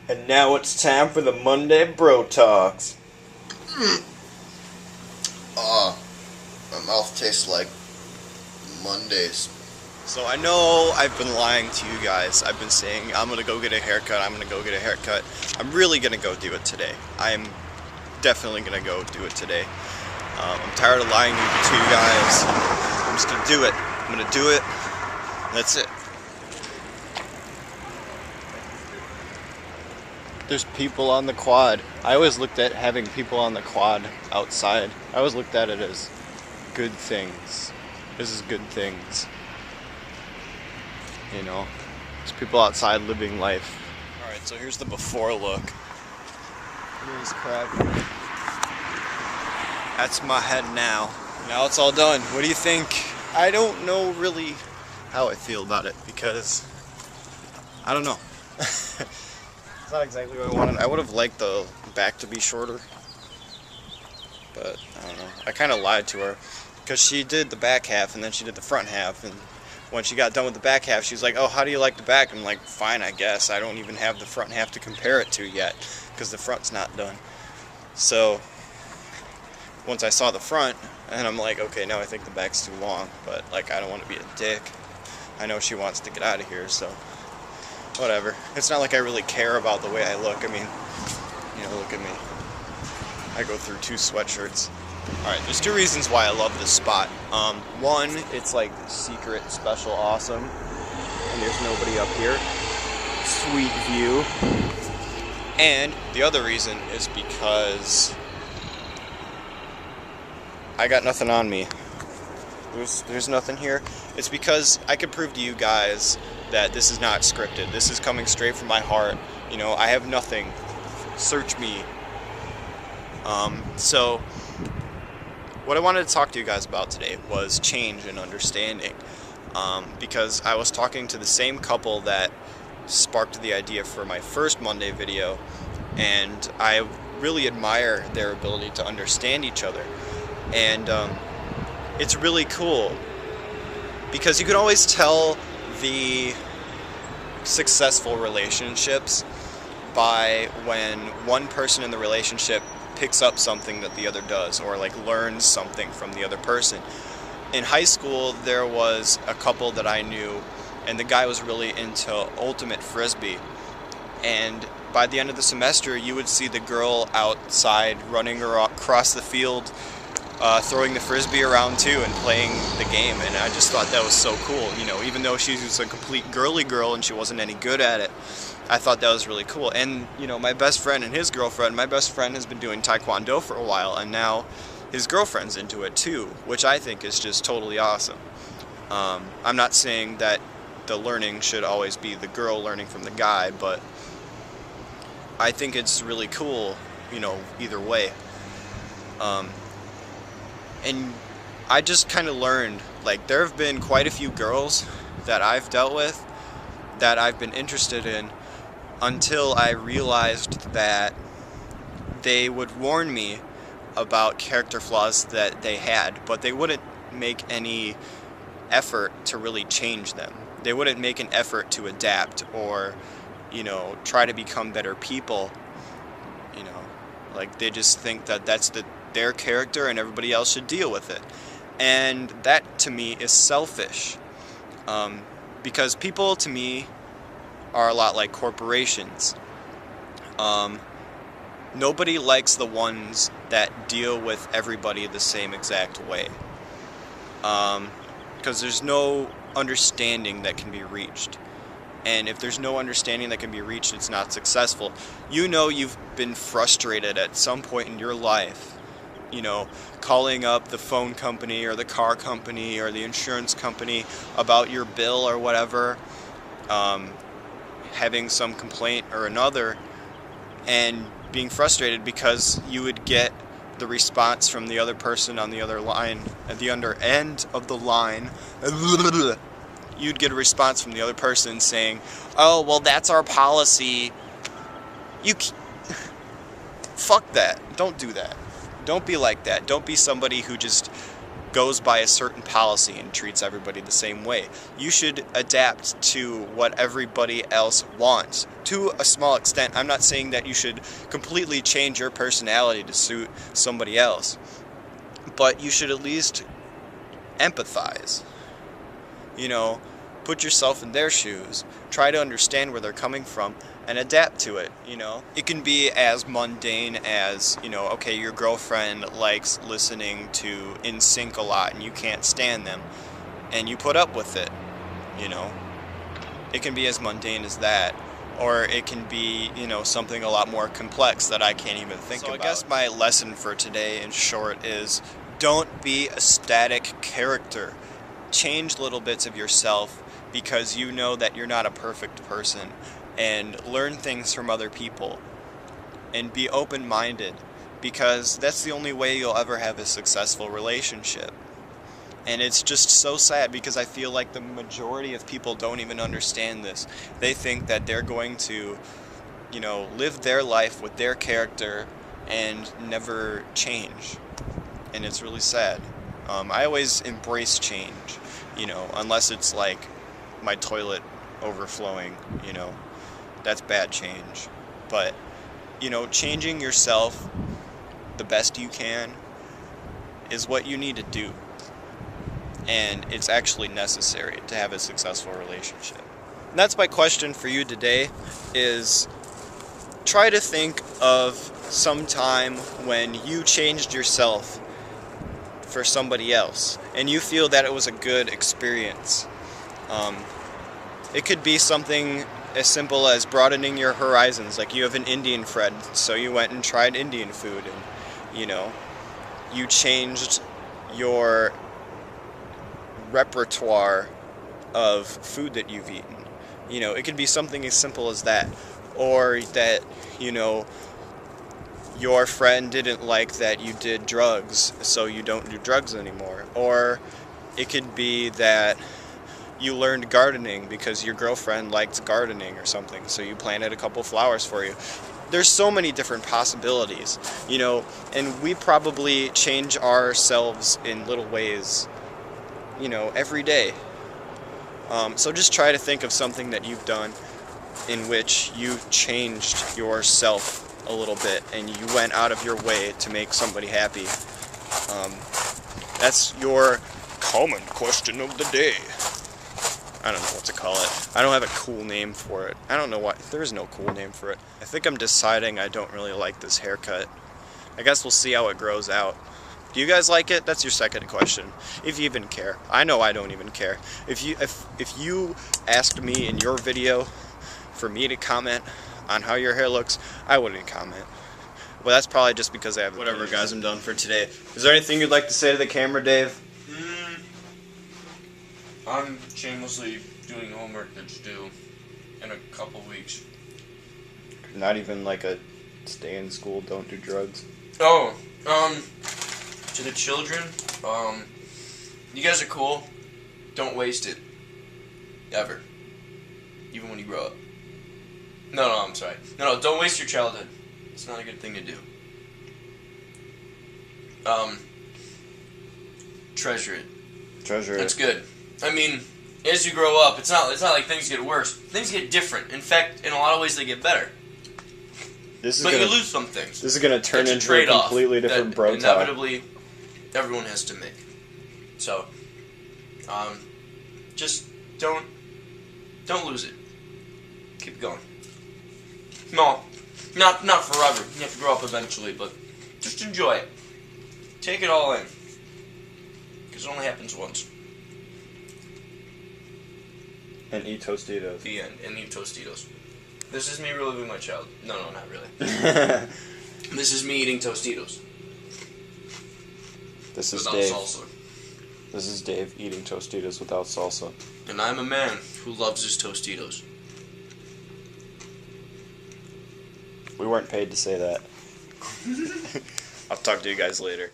And now it's time for the Monday Bro Talks. My mouth tastes like Mondays. So I know I've been lying to you guys. I've been saying I'm gonna go get a haircut, I'm really gonna go do it today. I'm definitely gonna go do it today. I'm tired of lying to you guys. I'm just gonna do it. I'm gonna do it. That's it. There's people on the quad. I always looked at having people on the quad outside. I always looked at it as good things. This is good things. You know, there's people outside living life. Alright, so here's the before look. Here's crap. That's my head now. Now it's all done. What do you think? I don't know really how I feel about it because I don't know. It's not exactly what I wanted. I would have liked the back to be shorter, but I don't know. I kind of lied to her because she did the back half and then she did the front half, and when she got done with the back half, she's like, "Oh, how do you like the back?" I'm like, "Fine, I guess. I don't even have the front half to compare it to yet because the front's not done." So once I saw the front, and I'm like, okay, now I think the back's too long, but like I don't want to be a dick. I know she wants to get out of here, so whatever. It's not like I really care about the way I look. I mean, you know, look at me. I go through 2 sweatshirts. Alright, there's 2 reasons why I love this spot. One, it's like secret, special, awesome, and there's nobody up here. Sweet view. And the other reason is because I got nothing on me. There's nothing here. It's because I can prove to you guys that this is not scripted. This is coming straight from my heart. You know, I have nothing. Search me. So what I wanted to talk to you guys about today was change and understanding. Because I was talking to the same couple that sparked the idea for my first Monday video, and I really admire their ability to understand each other. And it's really cool because you can always tell the successful relationships by when one person in the relationship picks up something that the other does, or like learns something from the other person. In high school, there was a couple that I knew, and the guy was really into ultimate frisbee, and by the end of the semester you would see the girl outside running across the field, throwing the frisbee around too and playing the game. And I just thought that was so cool. You know, even though she was a complete girly girl and she wasn't any good at it, I thought that was really cool. And you know, my best friend and his girlfriend, my best friend has been doing taekwondo for a while, and now his girlfriend's into it too, which I think is just totally awesome. I'm not saying that the learning should always be the girl learning from the guy, but I think it's really cool, you know, either way. And I just kind of learned, like, there have been quite a few girls that I've dealt with that I've been interested in until I realized that they would warn me about character flaws that they had, but they wouldn't make any effort to really change them. They wouldn't make an effort to adapt or, you know, try to become better people. You know, like, they just think that that's their character and everybody else should deal with it. And that to me is selfish, because people to me are a lot like corporations. Nobody likes the ones that deal with everybody the same exact way, because there's no understanding that can be reached. And if there's no understanding that can be reached, it's not successful. You know, you've been frustrated at some point in your life, you know, calling up the phone company or the car company or the insurance company about your bill or whatever, having some complaint or another, and being frustrated because you would get the response from the other person on the other line, at the other end of the line. You'd get a response from the other person saying, "Oh, well, that's our policy." Fuck that. Don't do that. Don't be like that. Don't be somebody who just goes by a certain policy and treats everybody the same way. You should adapt to what everybody else wants. To a small extent, I'm not saying that you should completely change your personality to suit somebody else, but you should at least empathize. You know, put yourself in their shoes, try to understand where they're coming from, and adapt to it, you know. It can be as mundane as, you know, okay, your girlfriend likes listening to NSYNC a lot and you can't stand them, and you put up with it, you know. It can be as mundane as that, or it can be, you know, something a lot more complex that I can't even think about. So I guess my lesson for today, in short, is don't be a static character. Change little bits of yourself, because you know that you're not a perfect person, and learn things from other people, and be open-minded, because that's the only way you'll ever have a successful relationship. And it's just so sad, because I feel like the majority of people don't even understand this. They think that they're going to, you know, live their life with their character and never change, and it's really sad. I always embrace change, you know, unless it's like my toilet overflowing, you know, that's bad change. But, you know, changing yourself the best you can is what you need to do. And it's actually necessary to have a successful relationship. And that's my question for you today, is try to think of some time when you changed yourself for somebody else and you feel that it was a good experience. It could be something as simple as broadening your horizons, like you have an Indian friend, so you went and tried Indian food, and, you know, you changed your repertoire of food that you've eaten. You know, it could be something as simple as that. Or that, you know, your friend didn't like that you did drugs, so you don't do drugs anymore. Or it could be that you learned gardening because your girlfriend liked gardening or something, so you planted a couple flowers for you. There's so many different possibilities, you know, and we probably change ourselves in little ways, you know, every day. So just try to think of something that you've done in which you changed yourself a little bit and you went out of your way to make somebody happy. That's your common question of the day. I don't know what to call it. I don't have a cool name for it. I don't know why. There is no cool name for it. I think I'm deciding I don't really like this haircut. I guess we'll see how it grows out. Do you guys like it? That's your second question. If you even care. I know I don't even care. If you asked me in your video for me to comment on how your hair looks, I wouldn't comment. But that's probably just because I have... Whatever, guys, I'm done for today. Is there anything you'd like to say to the camera, Dave? I'm shamelessly doing homework that's due in a couple weeks. Not even like a stay in school, don't do drugs? Oh, to the children, you guys are cool. Don't waste it. Ever. Even when you grow up. No, I'm sorry. No, don't waste your childhood. It's not a good thing to do. Treasure it. Treasure it. That's good. I mean, as you grow up, it's not like things get worse. Things get different. In fact, in a lot of ways, they get better. But you lose some things. This is going to turn into a completely different bro talk. Inevitably, everyone has to make. So, just don't lose it. Keep going. No, not forever. You have to grow up eventually, but just enjoy it. Take it all in, because it only happens once. And eat Tostitos. The end. And eat Tostitos. This is me reliving my child. No, not really. This is me eating Tostitos. This is without Dave. Salsa. This is Dave eating Tostitos without salsa. And I'm a man who loves his Tostitos. We weren't paid to say that. I'll talk to you guys later.